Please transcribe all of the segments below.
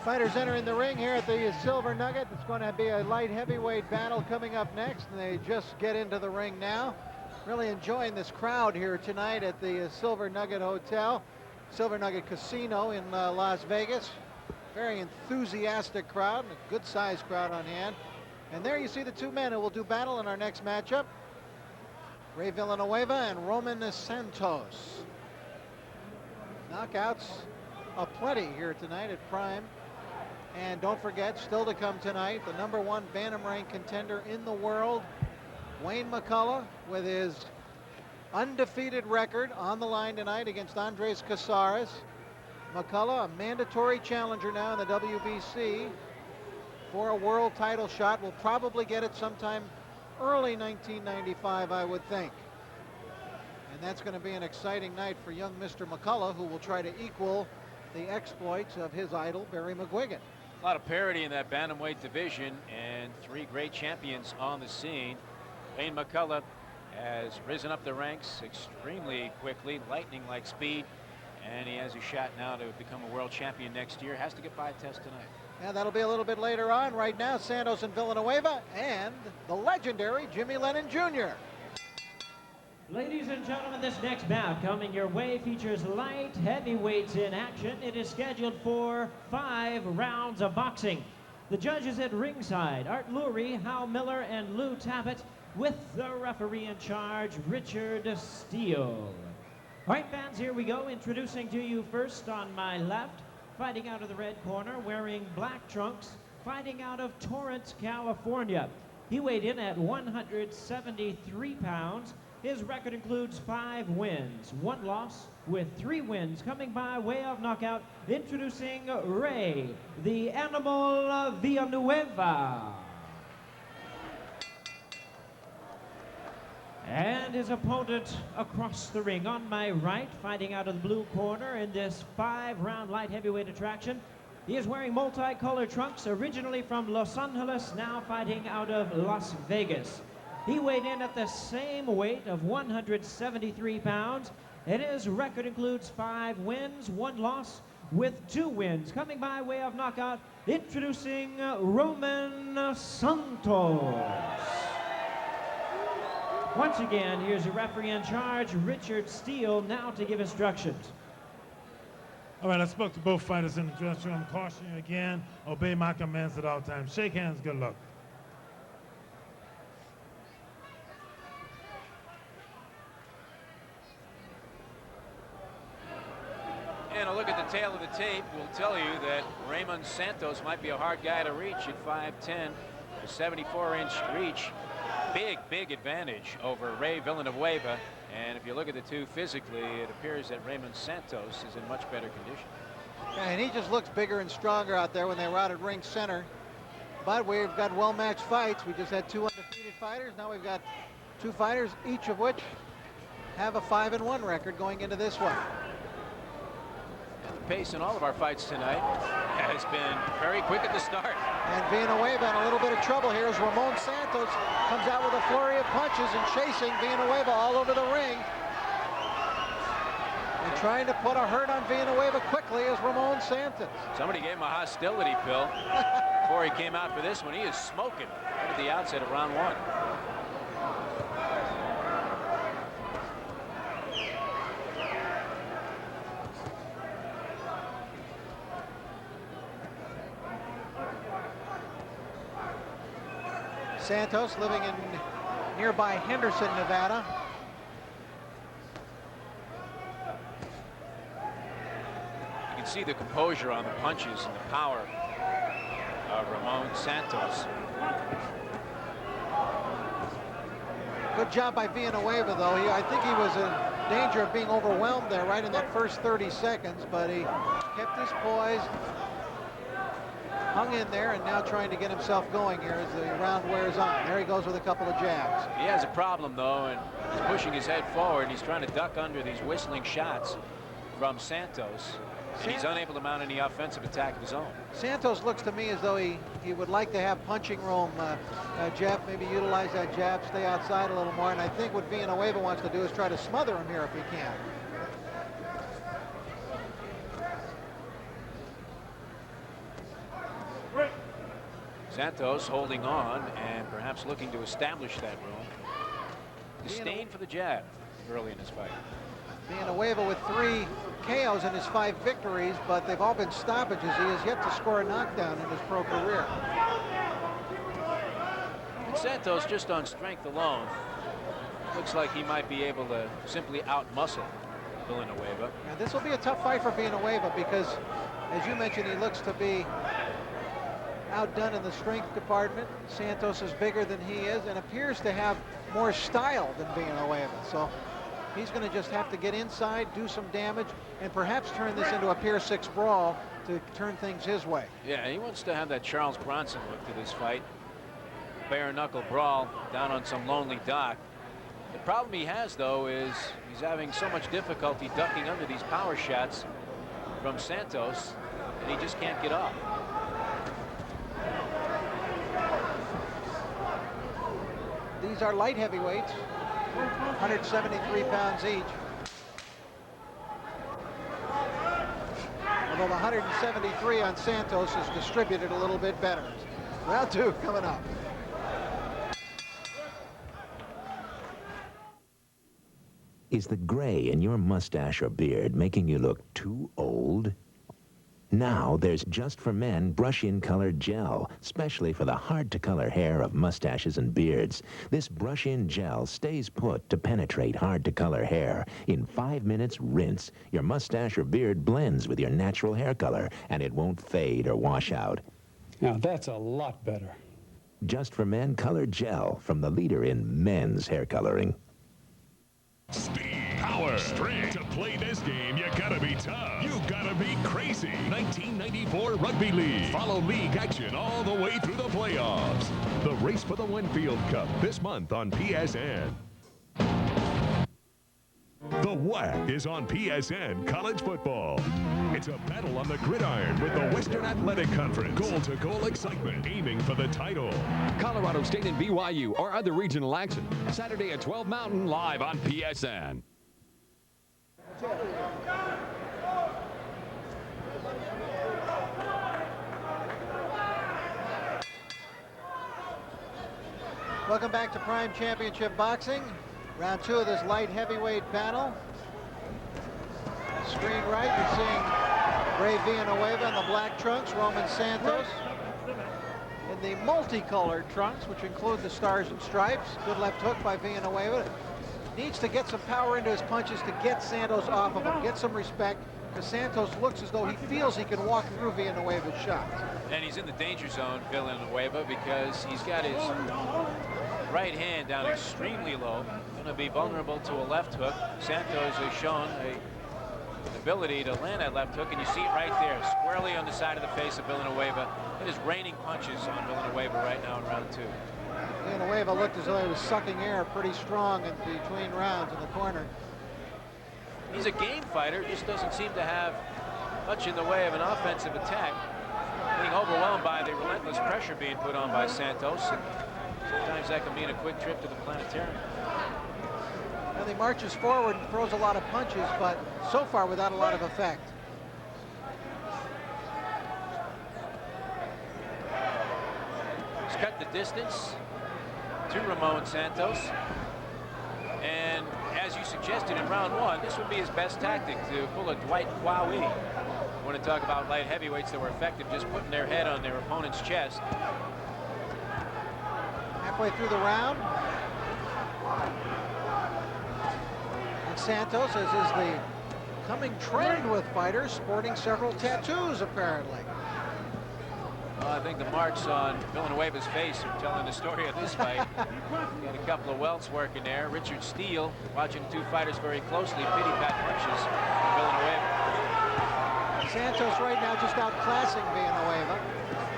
Fighters entering the ring here at the Silver Nugget. It's going to be a light heavyweight battle coming up next, and they just get into the ring now. Really enjoying this crowd here tonight at the Silver Nugget Hotel, Silver Nugget Casino in Las Vegas. Very enthusiastic crowd, and a good-sized crowd on hand. And there you see the two men who will do battle in our next matchup, RAY VILLANUEVA and Roman Santos. Knockouts aplenty here tonight at Prime. And don't forget, still to come tonight, the #1 bantam-ranked contender in the world, Wayne McCullough, with his undefeated record on the line tonight against Andres Casares. McCullough, a mandatory challenger now in the WBC for a world title shot. Will probably get it sometime early 1995, I would think. And that's going to be an exciting night for young Mr. McCullough, who will try to equal the exploits of his idol, Barry McGuigan. A lot of parity in that bantamweight division, and three great champions on the scene. Wayne McCullough has risen up the ranks extremely quickly, lightning-like speed, and he has a shot now to become a world champion next year. Has to get by a test tonight. Yeah, that'll be a little bit later on. Right now, Santos and Villanueva and the legendary Jimmy Lennon Jr. Ladies and gentlemen, this next bout coming your way features light heavyweights in action. It is scheduled for 5 rounds of boxing. The judges at ringside, Art Lurie, Hal Miller, and Lou Tabbett, with the referee in charge, Richard Steele. All right, fans, here we go. Introducing to you first on my left, fighting out of the red corner, wearing black trunks, fighting out of Torrance, California. He weighed in at 173 pounds. His record includes 5 wins, 1 loss, with 3 wins coming by way of knockout. Introducing Ray, the Animal Villanueva. And his opponent across the ring on my right, fighting out of the blue corner in this 5-round light heavyweight attraction. He is wearing multicolored trunks, originally from Los Angeles, now fighting out of Las Vegas. He weighed in at the same weight of 173 pounds, and his record includes 5 wins, 1 loss, with 2 wins coming by way of knockout. Introducing Roman Santos. Once again, here's your referee in charge, Richard Steele, now to give instructions. All right, I spoke to both fighters in the dressing room. Caution you again, obey my commands at all times. Shake hands, good luck. And a look at the tail of the tape will tell you that Roman Santos might be a hard guy to reach at 5'10", a 74-inch reach. Big advantage over RAY VILLANUEVA. And if you look at the two physically, it appears that Roman Santos is in much better condition. Yeah, and he just looks bigger and stronger out there when they were out at ring center. But we've got well-matched fights. We just had 2 undefeated fighters. Now we've got 2 fighters, each of which have a 5-1 record going into this one. Pace in all of our fights tonight has been very quick at the start. And Villanueva in a little bit of trouble here as Ramon Santos comes out with a flurry of punches and chasing Villanueva all over the ring. And trying to put a hurt on Villanueva quickly is Ramon Santos. Somebody gave him a hostility pill before he came out for this one. He is smoking right at the outset of round 1. Santos living in nearby Henderson, Nevada. You can see the composure on the punches and the power of Ramon Santos. Good job by Villanueva, though. I think he was in danger of being overwhelmed there right in that first 30 seconds, but he kept his poise, hung in there, and now trying to get himself going here as the round wears on. There he goes with a couple of jabs. He has a problem, though, and he's pushing his head forward, and he's trying to duck under these whistling shots from Santos. And he's unable to mount any offensive attack of his own. Santos looks to me as though he would like to have punching room. Jeff, maybe utilize that jab, stay outside a little more. And I think what Villanueva wants to do is try to smother him here if he can. Santos holding on and perhaps looking to establish that room. Disdain for the jab early in his fight. Villanueva with 3 KOs in his 5 victories, but they've all been stoppages. He has yet to score a knockdown in his pro career. And Santos, just on strength alone, looks like he might be able to simply outmuscle Villanueva. Now, this will be a tough fight for Villanueva because, as you mentioned, he looks to be outdone in the strength department. Santos is bigger than he is and appears to have more style than Villanueva. So he's going to just have to get inside, do some damage, and perhaps turn this into a Pier 6 brawl to turn things his way. Yeah, he wants to have that Charles Bronson look to this fight. Bare knuckle brawl down on some lonely dock. The problem he has, though, is he's having so much difficulty ducking under these power shots from Santos, and he just can't get up. These are light heavyweights, 173 pounds each. Although the 173 on Santos is distributed a little bit better. Round 2 coming up. Is the gray in your mustache or beard making you look too old? Now there's Just for Men brush-in color gel, specially for the hard-to-color hair of mustaches and beards. This brush-in gel stays put to penetrate hard-to-color hair. In 5 minutes, rinse. Your mustache or beard blends with your natural hair color, and it won't fade or wash out. Now that's a lot better. Just for Men color gel from the leader in men's hair coloring. Speed, power, strength. To play this game, you gotta be tough. You gotta be crazy. 1994 Rugby League. Follow league action all the way through the playoffs. The race for the Winfield Cup this month on PSN. The WAC is on PSN College Football. It's a battle on the gridiron with the Western Athletic Conference. Goal-to-goal excitement, aiming for the title. Colorado State and BYU or other regional action. Saturday at 12 Mountain, live on PSN. Welcome back to Prime Championship Boxing. Round 2 of this light heavyweight battle. Screen right, you're seeing Ray Villanueva in the black trunks, Roman Santos in the multicolored trunks, which include the stars and stripes. Good left hook by Villanueva. Needs to get some power into his punches to get Santos off of him, get some respect, because Santos looks as though he feels he can walk through Villanueva's shots. And he's in the danger zone, Villanueva, because he's got his right hand down extremely low. Going to be vulnerable to a left hook. Santos has shown an ability to land that left hook, and you see it right there, squarely on the side of the face of Villanueva. It is raining punches on Villanueva right now in round 2. Villanueva looked as though he was sucking air pretty strong in between rounds in the corner. He's a game fighter, just doesn't seem to have much in the way of an offensive attack. Being overwhelmed by the relentless pressure being put on by Santos. And sometimes that can mean a quick trip to the planetarium. And he marches forward and throws a lot of punches, but so far without a lot of effect. He's cut the distance to Ramon Santos. And as you suggested in round 1, this would be his best tactic, to pull a Dwight Kwawi. I want to talk about light heavyweights that were effective just putting their head on their opponent's chest. Halfway through the round. And Santos, as is the coming trend with fighters, sporting several tattoos apparently. Well, I think the marks on Villanueva's face are telling the story of this fight. Got a couple of welts working there. Richard Steele, watching the two fighters very closely, pity pat punches Villanueva. Santos right now just outclassing Villanueva.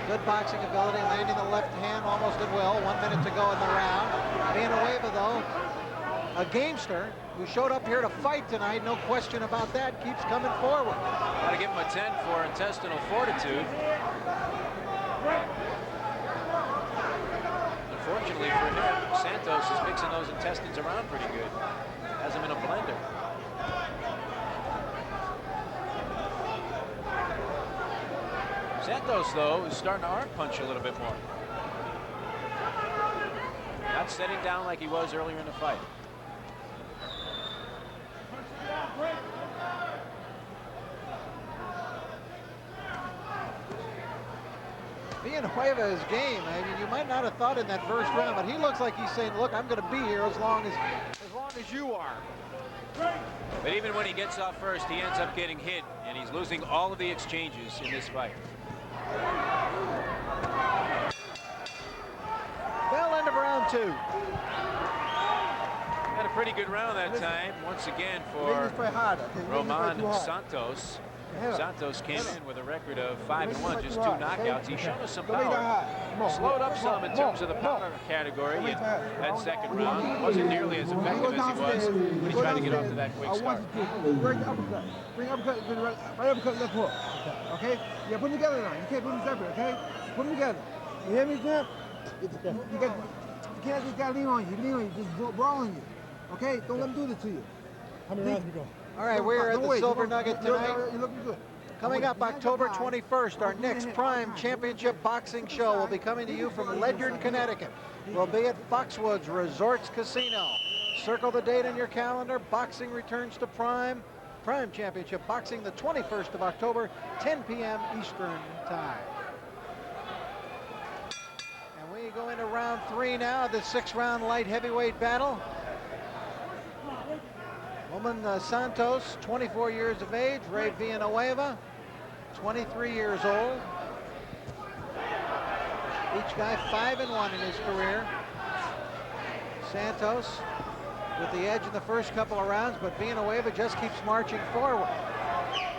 Good boxing ability, landing the left hand almost at will. 1 minute to go in the round. Villanueva, though, a gamester who showed up here to fight tonight, no question about that, keeps coming forward. Got to give him a 10 for intestinal fortitude. Unfortunately for him, Santos is mixing those intestines around pretty good. Has them in a blender. Santos, though, is starting to arm punch a little bit more. Not setting down like he was earlier in the fight. Villanueva's game. I mean, you might not have thought in that first round, but he looks like he's saying, look, I'm going to be here as long as you are. But even when he gets off first, he ends up getting hit, and he's losing all of the exchanges in this fight. Bell, end of round 2. Had a pretty good round that time. Once again for Roman Santos. Santos came in with a record of 5-1, just 2 knockouts. He's shown us some power. Slowed up some in terms of the power category in that second round. Wasn't nearly as effective as he was when he tried to get off to that quick start. Bring uppercut. Bring uppercut to the right uppercut, left hook. Okay? Yeah, put them together now. You can't put them separate, okay? Put them together. You hear me, Jeff? You can't just gotta lean on you. Lean on you, just brawl on you. Okay? Don't let them do this to you. How many rounds we go? All right, we're at the Silver Nugget tonight. You're looking good. Coming up October 21st, our next Prime Championship boxing show will be coming to you from Ledyard, Connecticut. We'll be at Foxwoods Resorts Casino. Circle the date in your calendar. Boxing returns to Prime. Prime Championship Boxing, the 21st of October, 10 p.m. Eastern Time. And we go into round 3 now, the 6-round light heavyweight battle. Roman Santos, 24 years of age. Ray Villanueva, 23 years old. Each guy 5-1 in his career. Santos with the edge in the first couple of rounds, but Villanueva just keeps marching forward.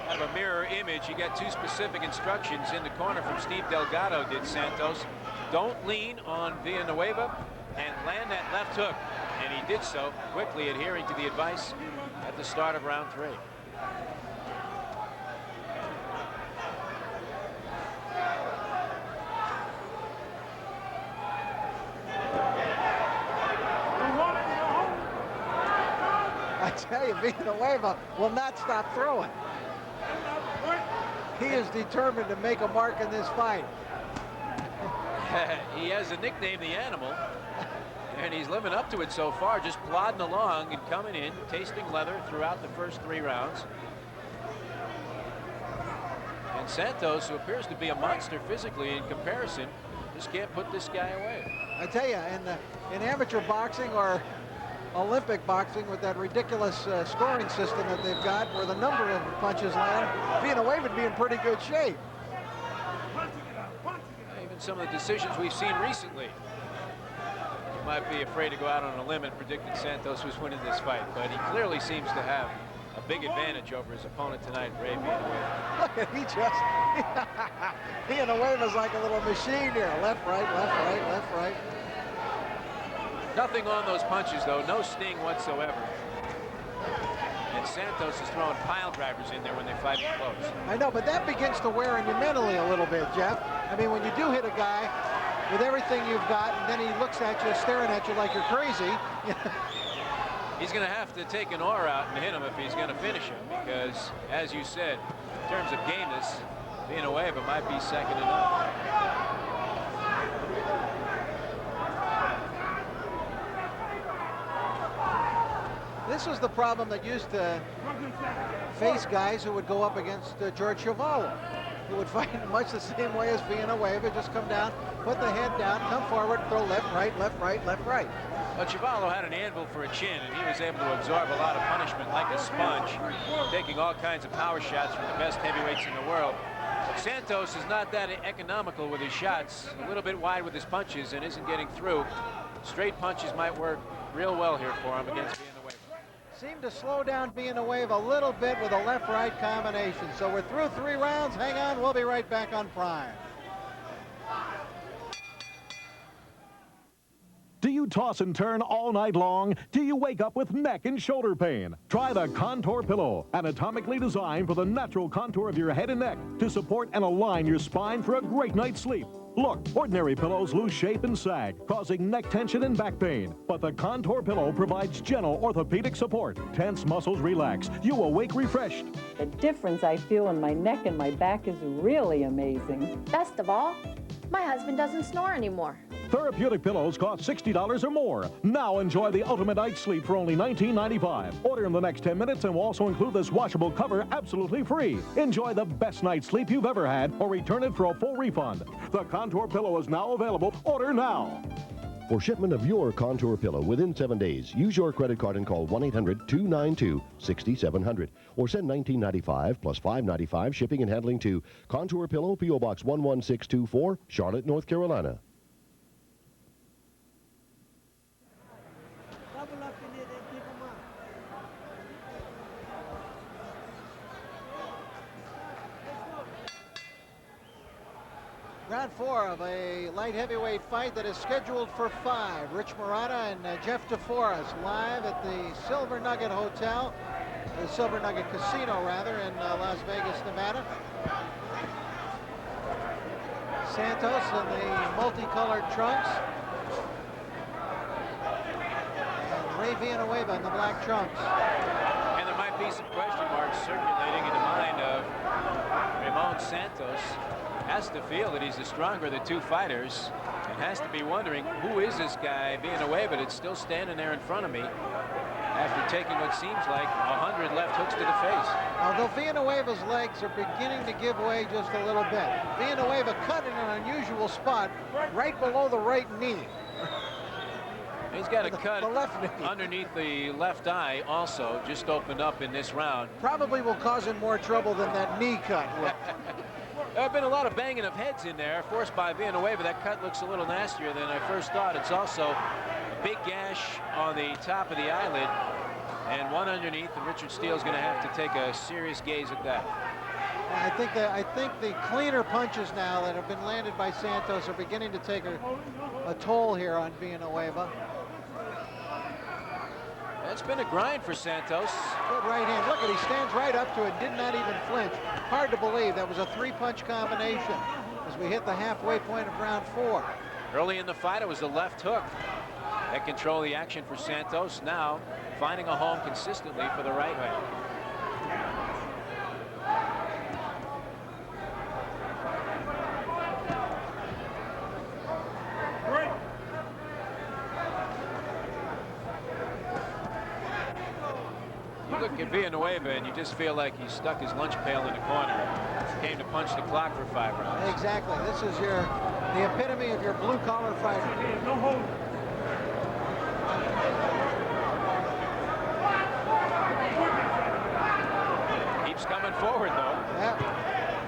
Kind of a mirror image. He got 2 specific instructions in the corner from Steve Delgado, did Santos. Don't lean on Villanueva and land that left hook. And he did so, quickly adhering to the advice at the start of round 3. I tell you, Villanueva will not stop throwing. He is determined to make a mark in this fight. He has a nickname, the Animal. And he's living up to it so far, just plodding along and coming in, tasting leather throughout the first 3 rounds. And Santos, who appears to be a monster physically in comparison, just can't put this guy away. I tell you, in amateur boxing or Olympic boxing with that ridiculous scoring system that they've got where the number of punches land, Villanueva would be in pretty good shape. Even some of the decisions we've seen recently. Might be afraid to go out on a limb and predict that Santos was winning this fight, but he clearly seems to have a big advantage over his opponent tonight, Ray Villanueva. Look at he just Villanueva's like a little machine here. Left, right, left, right, left, right. Nothing on those punches, though. No sting whatsoever. And Santos is throwing pile drivers in there when they fight close. I know, but that begins to wear on you mentally a little bit, Jeff. I mean, when you do hit a guy with everything you've got, and then he looks at you, staring at you like you're crazy. He's going to have to take an oar out and hit him if he's going to finish him, because, as you said, in terms of gameness, Villanueva might be second to none. This was the problem that used to face guys who would go up against George Chuvalo, who would fight in much the same way as Villanueva, just come down, put the head down, come forward, throw left, right, left, right, left, right. Well, Chuvalo had an anvil for a chin, and he was able to absorb a lot of punishment like a sponge, taking all kinds of power shots from the best heavyweights in the world. But Santos is not that economical with his shots, a little bit wide with his punches, and isn't getting through. Straight punches might work real well here for him against Villanueva. Seemed to slow down Villanueva a little bit with a left-right combination. So we're through 3 rounds. Hang on, we'll be right back on Prime. Do you toss and turn all night long? Do you wake up with neck and shoulder pain? Try the Contour Pillow, anatomically designed for the natural contour of your head and neck to support and align your spine for a great night's sleep. Look, ordinary pillows lose shape and sag, causing neck tension and back pain. But the Contour Pillow provides gentle orthopedic support. Tense muscles relax. You awake refreshed. The difference I feel in my neck and my back is really amazing. Best of all, my husband doesn't snore anymore. Therapeutic pillows cost $60 or more. Now enjoy the ultimate night's sleep for only $19.95. Order in the next 10 minutes and we'll also include this washable cover absolutely free. Enjoy the best night's sleep you've ever had or return it for a full refund. The Contour pillow is now available. Order now. For shipment of your Contour pillow within 7 days, use your credit card and call 1-800-292-6700 or send $19.95 plus $5.95 shipping and handling to Contour Pillow, P.O. Box 11624, Charlotte, North Carolina. Round 4 of a light heavyweight fight that is scheduled for 5. Rich Murata and Jeff DeForest live at the Silver Nugget Hotel, the Silver Nugget Casino rather, in Las Vegas, Nevada. Santos in the multicolored trunks, and Ray Villanueva in the black trunks. And there might be some question marks circulating in the mind of Roman Santos. Has to feel that he's the stronger of the two fighters and has to be wondering, who is this guy Villanueva that's still standing there in front of me after taking what seems like 100 left hooks to the face. Although Villanueva's legs are beginning to give way just a little bit. Villanueva cut in an unusual spot right below the right knee. He's got a cut underneath the left eye also, just opened up in this round. Probably will cause him more trouble than that knee cut will. There have been a lot of banging of heads in there, forced by Villanueva. That cut looks a little nastier than I first thought. It's also a big gash on the top of the eyelid and one underneath, and Richard Steele's going to have to take a serious gaze at that. I think the cleaner punches now that have been landed by Santos are beginning to take a toll here on Villanueva. It's been a grind for Santos. Good right hand. Look at, he stands right up to it, did not even flinch. Hard to believe that was a three-punch combination as we hit the halfway point of round 4. Early in the fight, it was the left hook that controlled the action for Santos. Now finding a home consistently for the right hand. Look at Villanueva and you just feel like he stuck his lunch pail in the corner. Came to punch the clock for 5 rounds. Exactly. This is the epitome of your blue-collar fighter. No hold. Keeps coming forward, though. Yeah.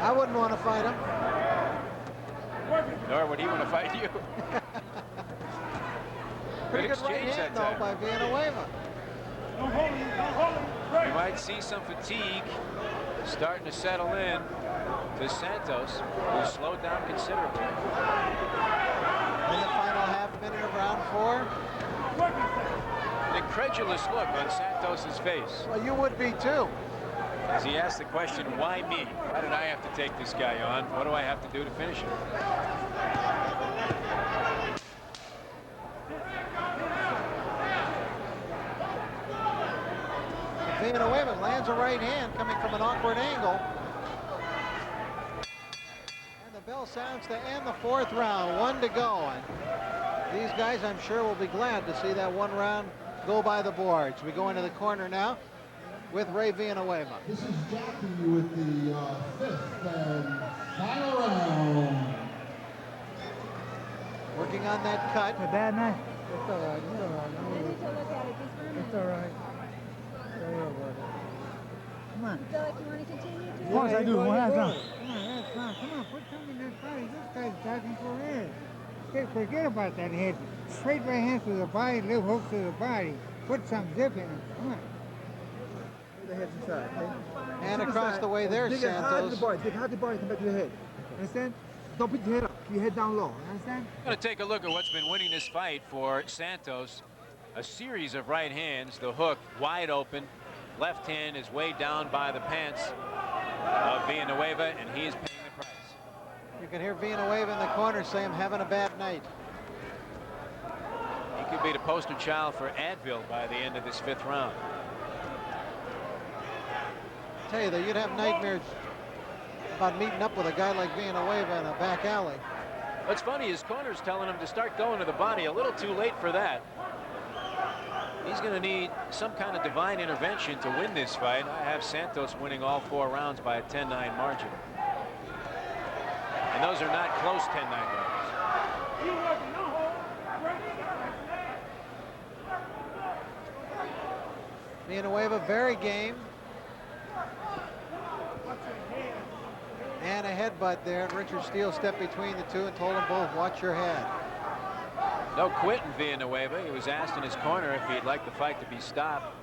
I wouldn't want to fight him. Nor would he want to fight you. Pretty good right hand, though, by Villanueva. You might see some fatigue starting to settle in to Santos, who slowed down considerably. In the final half minute of round 4. An incredulous look on Santos's face. Well, you would be too. As he asked the question, why me? Why did I have to take this guy on? What do I have to do to finish him? Villanueva lands a right hand coming from an awkward angle. And the bell sounds to end the 4th round. 1 to go. And these guys, I'm sure, will be glad to see that 1 round go by the boards. We go into the corner now with Ray Villanueva. This is Jackie with the 5th and final round. Working on that cut. A bad night? It's all right. It's all right. It's all right. Come on. Feel like you want to continue? Of course I do. Come on, come on, put something in that fight. This guy's attacking for head. Forget about that head. Straight right hands to the body, left hook to the body. Put some zip in it. Come on. The head inside, okay? And across the way there, Santos. Dig hard the body, come back to the head. Understand? Don't put your head up. Keep your head down low. Understand? I'm going to take a look at what's been winning this fight for Santos. A series of right hands, the hook wide open. Left hand is weighed down by the pants of Villanueva, and he is paying the price. You can hear Villanueva in the corner say, I'm having a bad night. He could be the poster child for Advil by the end of this 5th round. I tell you that you'd have nightmares about meeting up with a guy like Villanueva in a back alley. What's funny, his corner's telling him to start going to the body. A little too late for that. He's going to need some kind of divine intervention to win this fight. I have Santos winning all 4 rounds by a 10-9 margin. And those are not close 10-9 rounds. Villanueva very game. And a headbutt there. And Richard Steele stepped between the two and told them both, watch your head. No quitting Villanueva. He was asked in his corner if he'd like the fight to be stopped.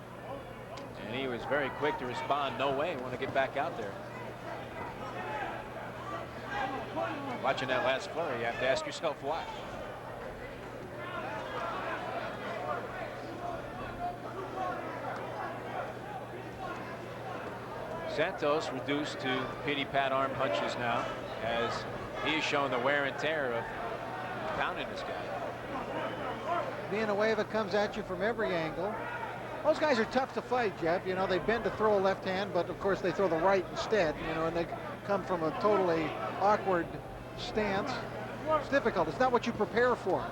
And he was very quick to respond, no way, I want to get back out there. Watching that last flurry, you have to ask yourself why. Santos reduced to pity-pat arm punches now, as he has shown the wear and tear of pounding this guy. Villanueva comes at you from every angle. Those guys are tough to fight, Jeff. You know, they bend to throw a left hand, but of course they throw the right instead, you know, and they come from a totally awkward stance. It's difficult. It's not what you prepare for.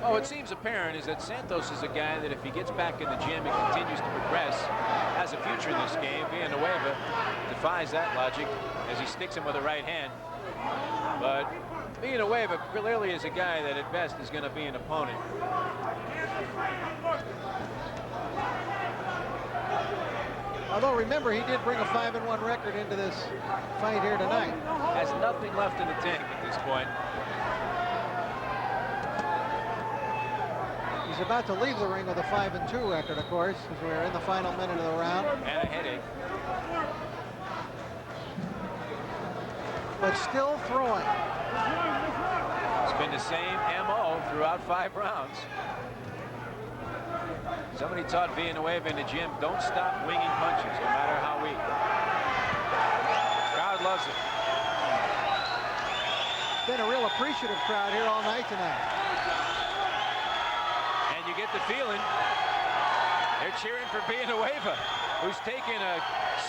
Oh, it seems apparent is that Santos is a guy that if he gets back in the gym and continues to progress, has a future in this game. Villanueva defies that logic as he sticks him with the right hand. But Villanueva clearly is a guy that at best is going to be an opponent. Although remember, he did bring a 5-1 record into this fight here tonight. Has nothing left in the tank at this point. He's about to leave the ring with a 5-2 record, of course, as we're in the final minute of the round. And a headache. But still throwing. It's been the same MO throughout 5 rounds. Somebody taught Villanueva in the gym, don't stop winging punches, no matter how weak. Crowd loves it. Been a real appreciative crowd here all night tonight. And you get the feeling they're cheering for Villanueva, who's taken a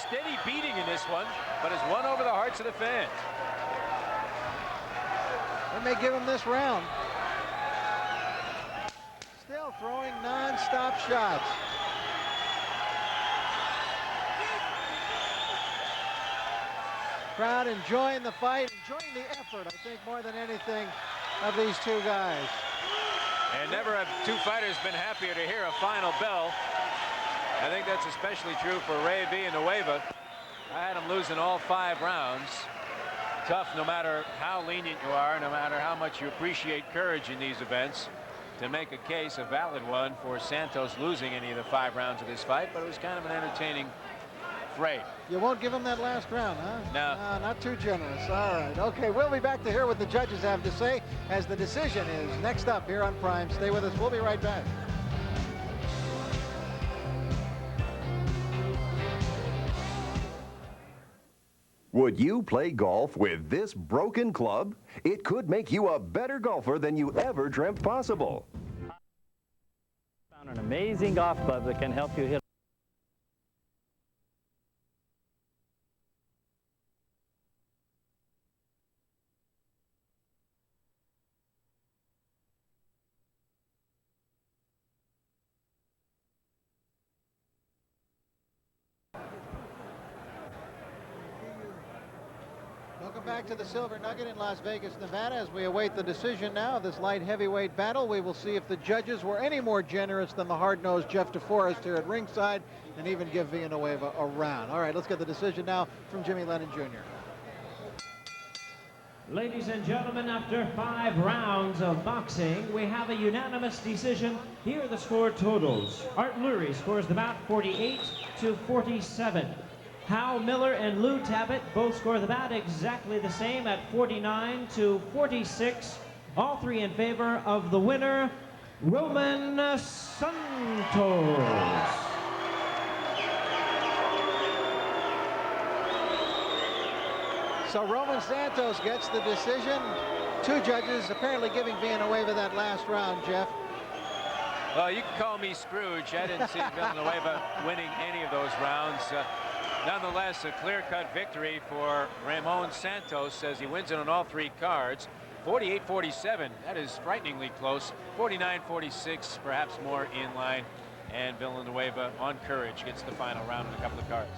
steady beating in this one, but has won over the hearts of the fans. They may give him this round. Still throwing non-stop shots. Crowd enjoying the fight, enjoying the effort, I think, more than anything, of these two guys. And never have 2 fighters been happier to hear a final bell. I think that's especially true for Ray Villanueva. I had him losing all 5 rounds. Tough no matter how lenient you are, no matter how much you appreciate courage in these events, to make a case, a valid one, for Santos losing any of the 5 rounds of this fight, but it was kind of an entertaining fray. You won't give him that last round, huh? No. Not too generous. All right. Okay, we'll be back to hear what the judges have to say as the decision is next up here on Prime. Stay with us. We'll be right back. Would you play golf with this broken club? It could make you a better golfer than you ever dreamt possible. Found an amazing golf club that can help you hit. Welcome back to the Silver Nugget in Las Vegas, Nevada. As we await the decision now of this light heavyweight battle, we will see if the judges were any more generous than the hard-nosed Jeff DeForest here at ringside, and even give Villanueva a round. All right, let's get the decision now from Jimmy Lennon Jr. Ladies and gentlemen, after 5 rounds of boxing, we have a unanimous decision. Here are the score totals. Art Lurie scores the bout 48-47. Hal Miller and Lou Tabbitt both score the bout exactly the same at 49-46. All 3 in favor of the winner, Roman Santos. So Roman Santos gets the decision. 2 judges apparently giving Villanueva that last round, Jeff. Well, you can call me Scrooge. I didn't see Villanueva winning any of those rounds. Nonetheless, a clear-cut victory for Ramon Santos as he wins it on all 3 cards. 48-47. That is frighteningly close. 49-46, perhaps more in line. And Villanueva on courage gets the final round in a couple of cards.